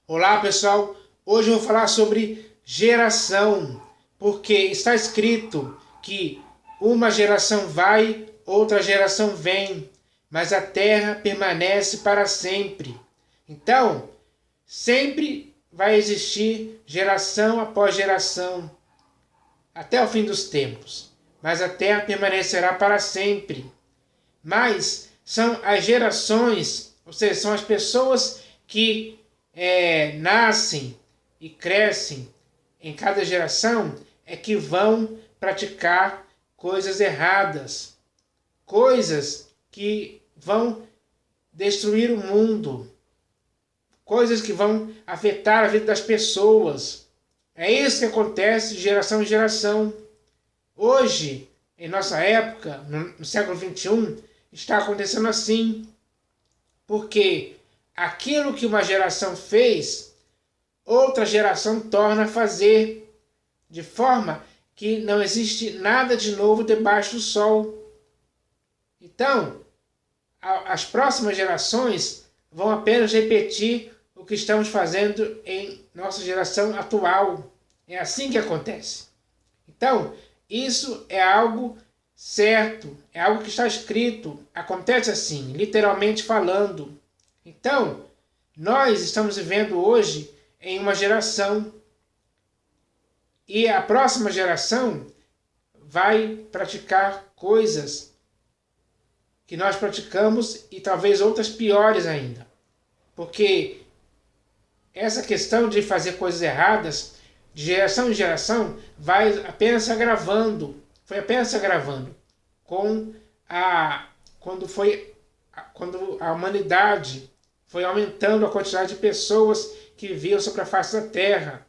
Olá pessoal, hoje eu vou falar sobre geração, porque está escrito que uma geração vai, outra geração vem, mas a terra permanece para sempre. Então, sempre vai existir geração após geração, até o fim dos tempos, mas a terra permanecerá para sempre. Mas são as gerações, ou seja, são as pessoas que nascem e crescem em cada geração, é que vão praticar coisas erradas, coisas que vão destruir o mundo, coisas que vão afetar a vida das pessoas. É isso que acontece de geração em geração. Hoje, em nossa época, no século XXI, está acontecendo assim. Porque aquilo que uma geração fez, outra geração torna a fazer, de forma que não existe nada de novo debaixo do sol. Então, as próximas gerações vão apenas repetir o que estamos fazendo em nossa geração atual. É assim que acontece. Então, isso é algo certo, é algo que está escrito, acontece assim, literalmente falando. Então, nós estamos vivendo hoje em uma geração e a próxima geração vai praticar coisas que nós praticamos e talvez outras piores ainda. Porque essa questão de fazer coisas erradas, de geração em geração, vai apenas se agravando. Foi apenas se agravando com quando a humanidade foi aumentando a quantidade de pessoas que viviam sobre a face da Terra.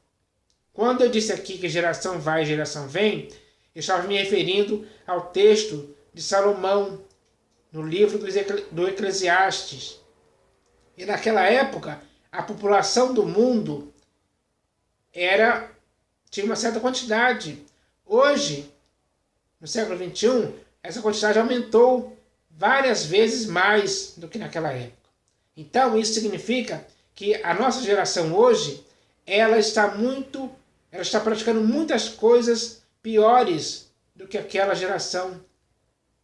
Quando eu disse aqui que geração vai e geração vem, eu estava me referindo ao texto de Salomão, no livro do Eclesiastes. E naquela época, a população do mundo tinha uma certa quantidade. Hoje, no século XXI, essa quantidade aumentou várias vezes mais do que naquela época. Então, isso significa que a nossa geração hoje, ela está praticando muitas coisas piores do que aquela geração.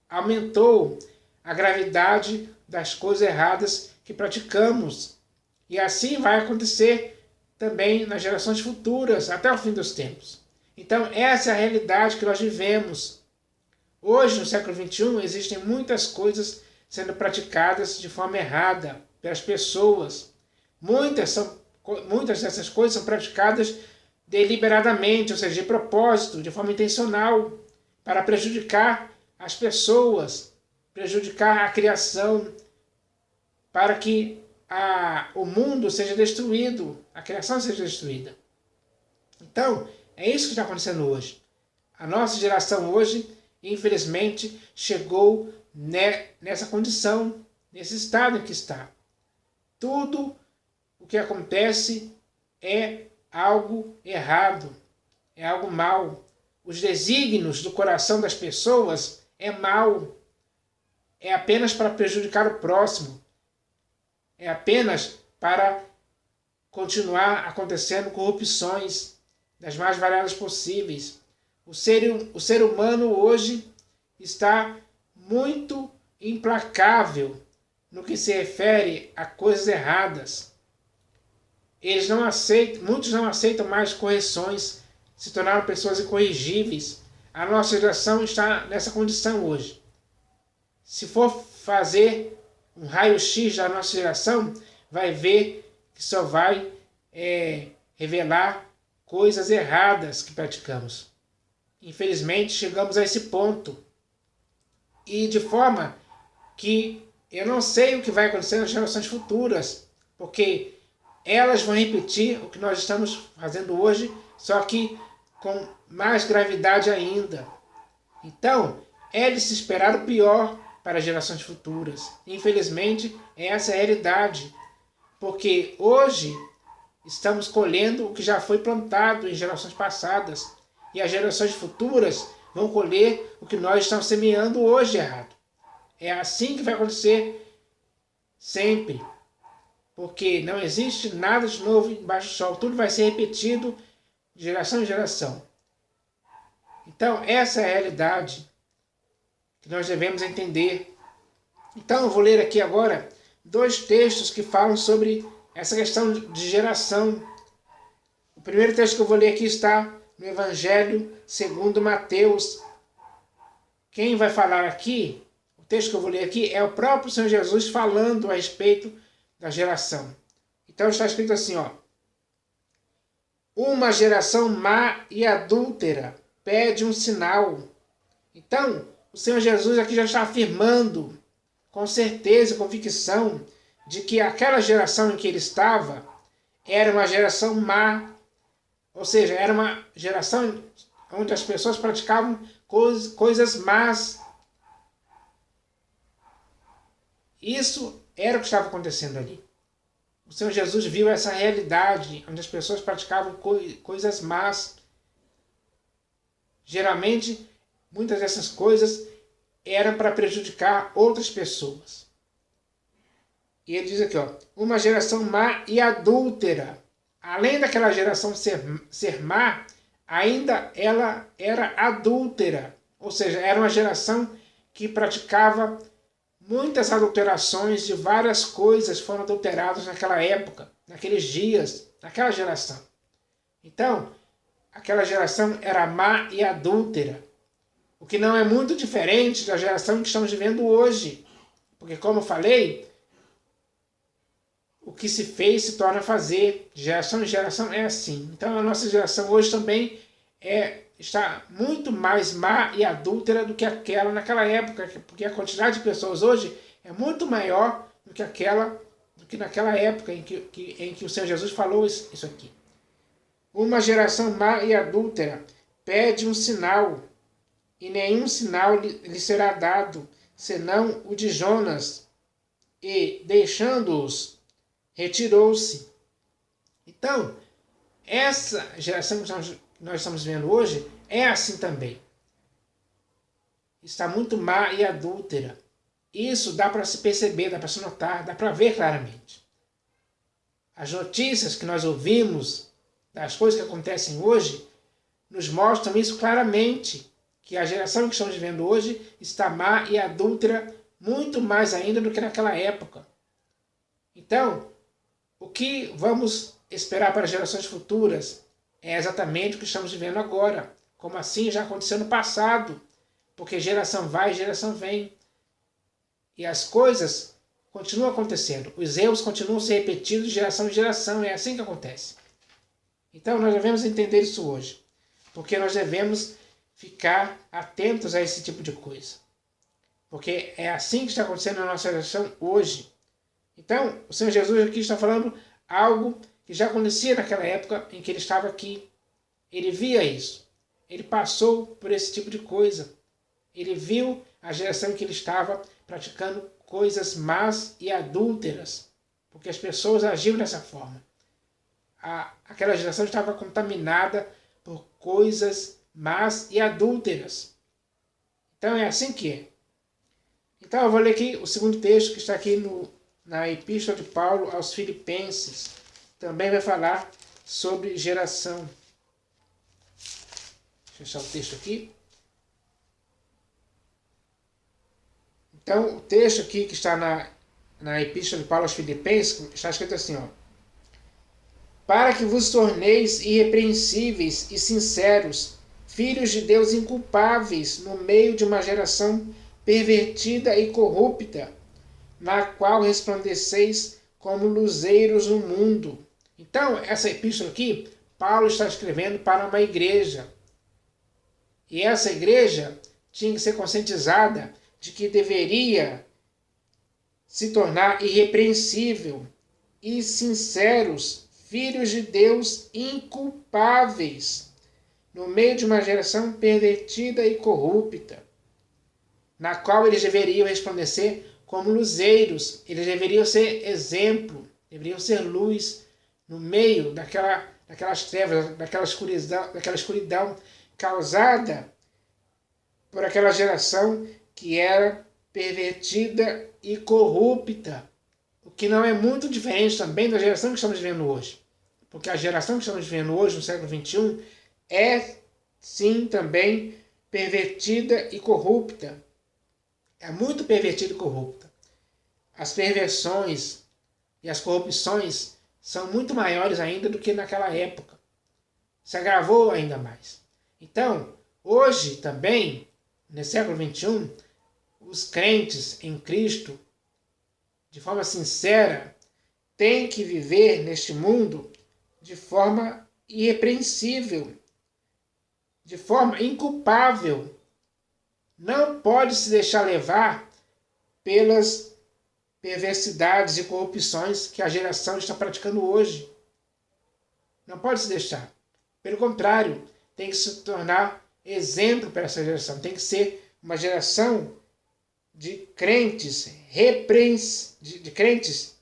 Aumentou a gravidade das coisas erradas que praticamos. E assim vai acontecer também nas gerações futuras, até o fim dos tempos. Então, essa é a realidade que nós vivemos. Hoje, no século XXI, existem muitas coisas sendo praticadas de forma errada pelas pessoas. Muitas dessas coisas são praticadas deliberadamente, ou seja, de propósito, de forma intencional, para prejudicar as pessoas, prejudicar a criação, para que o mundo seja destruído, a criação seja destruída. Então, é isso que está acontecendo hoje. A nossa geração hoje, infelizmente, chegou nessa condição, nesse estado em que está. Tudo o que acontece é algo errado, é algo mal. Os desígnios do coração das pessoas é mal. É apenas para prejudicar o próximo. É apenas para continuar acontecendo corrupções das mais variadas possíveis. O ser humano hoje está muito implacável no que se refere a coisas erradas. Muitos não aceitam mais correções, se tornaram pessoas incorrigíveis. A nossa geração está nessa condição hoje. Se for fazer um raio-x da nossa geração, vai ver que só vai revelar coisas erradas que praticamos. Infelizmente, chegamos a esse ponto. E de forma que eu não sei o que vai acontecer nas gerações futuras, porque elas vão repetir o que nós estamos fazendo hoje, só que com mais gravidade ainda. Então, é de se esperar o pior para as gerações futuras. Infelizmente, essa é a realidade, porque hoje estamos colhendo o que já foi plantado em gerações passadas, e as gerações futuras vão colher o que nós estamos semeando hoje errado. É assim que vai acontecer sempre. porque não existe nada de novo embaixo do sol, tudo vai ser repetido de geração em geração. Então, essa é a realidade que nós devemos entender. Então, eu vou ler aqui agora 2 textos que falam sobre essa questão de geração. O primeiro texto que eu vou ler aqui está no Evangelho segundo Mateus. Quem vai falar aqui, o texto que eu vou ler aqui, é o próprio Senhor Jesus falando a respeito da geração. Então está escrito assim, ó: uma geração má e adúltera pede um sinal. Então, o Senhor Jesus aqui já está afirmando com certeza e convicção de que aquela geração em que ele estava era uma geração má, ou seja, era uma geração onde as pessoas praticavam coisas más. Isso era o que estava acontecendo ali. O Senhor Jesus viu essa realidade onde as pessoas praticavam coisas más. Geralmente, muitas dessas coisas eram para prejudicar outras pessoas. E ele diz aqui, ó, uma geração má e adúltera. Além daquela geração ser má, ainda ela era adúltera. Ou seja, era uma geração que praticava muitas adulterações de várias coisas foram adulteradas naquela época, naqueles dias, naquela geração. Então, aquela geração era má e adúltera. O que não é muito diferente da geração que estamos vivendo hoje. Porque, como eu falei, o que se fez se torna fazer. De geração em geração é assim. Então, a nossa geração hoje também está muito mais má e adúltera do que aquela naquela época. Porque a quantidade de pessoas hoje é muito maior do que naquela época em que o Senhor Jesus falou isso aqui. Uma geração má e adúltera pede um sinal, e nenhum sinal lhe será dado, senão o de Jonas. E, deixando-os, retirou-se. Então, essa geração que nós estamos vendo hoje é assim também. Está muito má e adúltera. Isso dá para se perceber, dá para se notar, dá para ver claramente. As notícias que nós ouvimos das coisas que acontecem hoje nos mostram isso claramente, que a geração que estamos vivendo hoje está má e adúltera muito mais ainda do que naquela época. Então, o que vamos esperar para gerações futuras é exatamente o que estamos vivendo agora, como assim já aconteceu no passado, porque geração vai, geração vem. E as coisas continuam acontecendo, os erros continuam se repetindo de geração em geração, é assim que acontece. Então nós devemos entender isso hoje, porque nós devemos ficar atentos a esse tipo de coisa. Porque é assim que está acontecendo na nossa geração hoje. Então, o Senhor Jesus aqui está falando algo que já acontecia naquela época em que ele estava aqui. Ele via isso. Ele passou por esse tipo de coisa. Ele viu a geração em que ele estava praticando coisas más e adúlteras, porque as pessoas agiam dessa forma. Aquela geração estava contaminada por coisas más e adúlteras. Então é assim que é. Então eu vou ler aqui o segundo texto que está aqui na Epístola de Paulo aos Filipenses. Também vai falar sobre geração. Deixa eu fechar o texto aqui. Então, o texto aqui que está na Epístola de Paulo aos Filipenses, está escrito assim, ó: para que vos torneis irrepreensíveis e sinceros, filhos de Deus inculpáveis, no meio de uma geração pervertida e corrupta, na qual resplandeceis como luzeiros no mundo. Então, essa epístola aqui, Paulo está escrevendo para uma igreja. E essa igreja tinha que ser conscientizada de que deveria se tornar irrepreensível e sinceros, filhos de Deus inculpáveis, no meio de uma geração pervertida e corrupta, na qual eles deveriam resplandecer como luzeiros, eles deveriam ser exemplo, deveriam ser luz no meio daquelas trevas, daquela escuridão causada por aquela geração que era pervertida e corrupta. o que não é muito diferente também da geração que estamos vivendo hoje. Porque a geração que estamos vivendo hoje, no século XXI, é sim também pervertida e corrupta. É muito pervertida e corrupta. As perversões e as corrupções são muito maiores ainda do que naquela época. Se agravou ainda mais. Então, hoje também, no século XXI, os crentes em Cristo, de forma sincera, têm que viver neste mundo de forma irrepreensível, de forma inculpável. Não pode se deixar levar pelas perversidades e corrupções que a geração está praticando hoje. Não pode se deixar. Pelo contrário, tem que se tornar exemplo para essa geração. Tem que ser uma geração de crentes, de crentes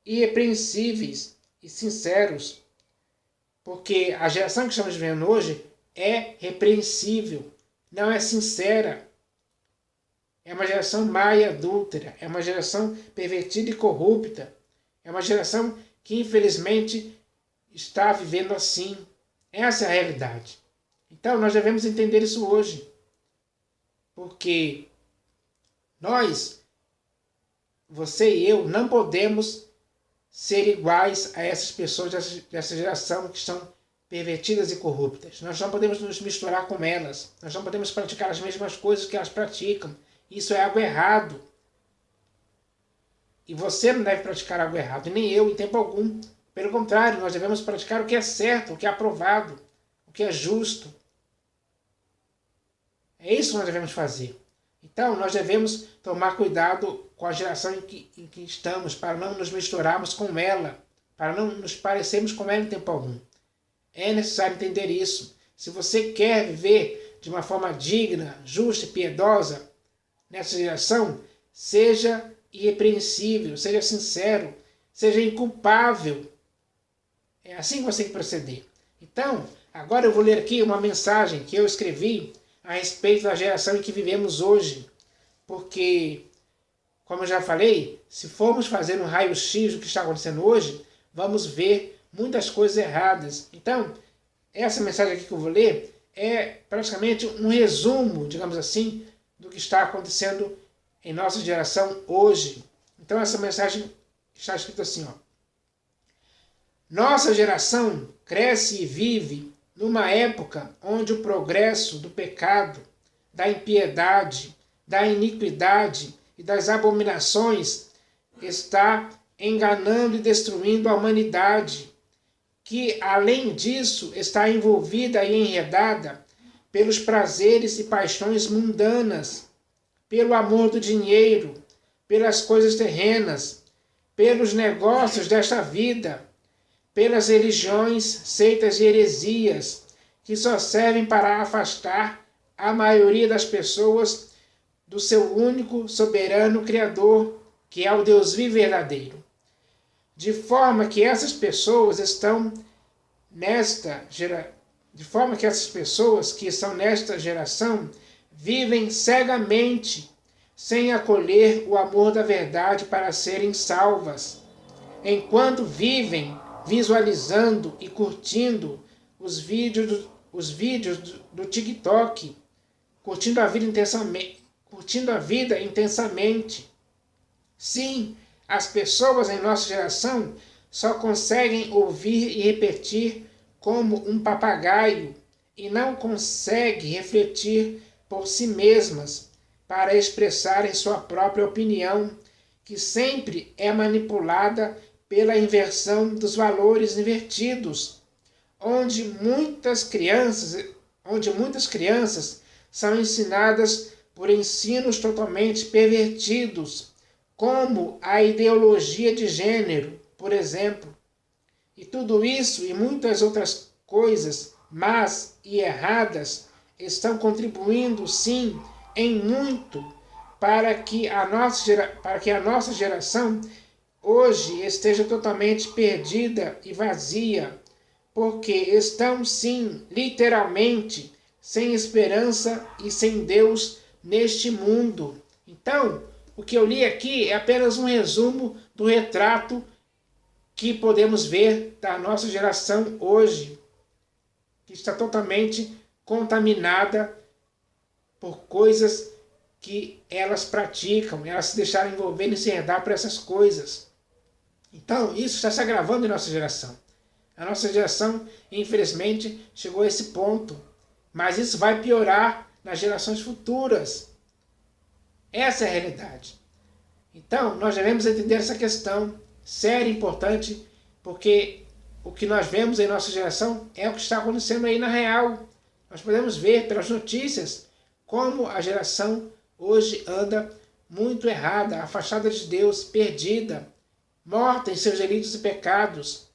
irrepreensíveis e sinceros. Porque a geração que estamos vivendo hoje é repreensível, não é sincera. É uma geração má e adúltera, é uma geração pervertida e corrupta. É uma geração que infelizmente está vivendo assim. Essa é a realidade. Então nós devemos entender isso hoje. Porque nós, você e eu, não podemos ser iguais a essas pessoas dessa geração que estão pervertidas e corruptas. Nós não podemos nos misturar com elas. Nós não podemos praticar as mesmas coisas que elas praticam. Isso é algo errado. E você não deve praticar algo errado, nem eu, em tempo algum. Pelo contrário, nós devemos praticar o que é certo, o que é aprovado, o que é justo. É isso que nós devemos fazer. Então, nós devemos tomar cuidado com a geração em que estamos, para não nos misturarmos com ela, para não nos parecermos com ela em tempo algum. É necessário entender isso. Se você quer viver de uma forma digna, justa e piedosa nessa geração, seja irrepreensível, seja sincero, seja inculpável. É assim que você tem que proceder. Então, agora eu vou ler aqui uma mensagem que eu escrevi a respeito da geração em que vivemos hoje. Porque, como eu já falei, se formos fazer um raio-x do que está acontecendo hoje, vamos ver muitas coisas erradas. Então, essa mensagem aqui que eu vou ler é praticamente um resumo, digamos assim, do que está acontecendo em nossa geração hoje. Então, essa mensagem está escrita assim, ó. Nossa geração cresce e vive numa época onde o progresso do pecado, da impiedade, da iniquidade e das abominações está enganando e destruindo a humanidade, que, além disso, está envolvida e enredada pelos prazeres e paixões mundanas, pelo amor do dinheiro, pelas coisas terrenas, pelos negócios desta vida, pelas religiões, seitas e heresias, que só servem para afastar a maioria das pessoas do seu único soberano Criador, que é o Deus vivo e verdadeiro. De forma que essas pessoas que estão nesta geração vivem cegamente, sem acolher o amor da verdade para serem salvas, enquanto vivem visualizando e curtindo os vídeos do TikTok, curtindo a vida intensamente. Sim, as pessoas em nossa geração só conseguem ouvir e repetir como um papagaio e não conseguem refletir por si mesmas para expressarem sua própria opinião, que sempre é manipulada pela inversão dos valores invertidos, onde muitas crianças são ensinadas por ensinos totalmente pervertidos, como a ideologia de gênero, por exemplo. E tudo isso e muitas outras coisas más e erradas estão contribuindo, sim, em muito para que a nossa geração hoje esteja totalmente perdida e vazia, porque estão, sim, literalmente, sem esperança e sem Deus neste mundo. Então, o que eu li aqui é apenas um resumo do retrato que podemos ver da nossa geração hoje, que está totalmente contaminada por coisas que elas praticam, elas se deixaram envolver e se enredar por essas coisas. Então, isso está se agravando em nossa geração. A nossa geração, infelizmente, chegou a esse ponto. Mas isso vai piorar nas gerações futuras. Essa é a realidade. Então, nós devemos entender essa questão séria e importante, porque o que nós vemos em nossa geração é o que está acontecendo aí na real. Nós podemos ver pelas notícias como a geração hoje anda muito errada, afastada de Deus, perdida, morta em seus delitos e pecados.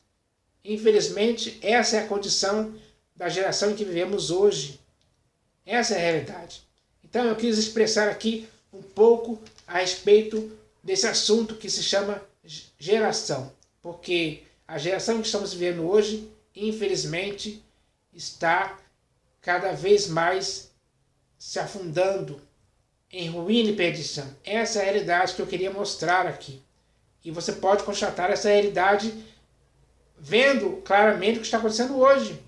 Infelizmente, essa é a condição da geração em que vivemos hoje. Essa é a realidade. Então eu quis expressar aqui um pouco a respeito desse assunto que se chama geração. Porque a geração que estamos vivendo hoje, infelizmente, está cada vez mais se afundando em ruína e perdição. Essa é a realidade que eu queria mostrar aqui. E você pode constatar essa realidade vendo claramente o que está acontecendo hoje.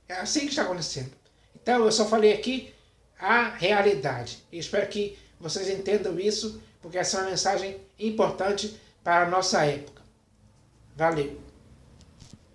É assim que está acontecendo. Então eu só falei aqui a realidade. Eu espero que vocês entendam isso, porque essa é uma mensagem importante para a nossa época. Valeu!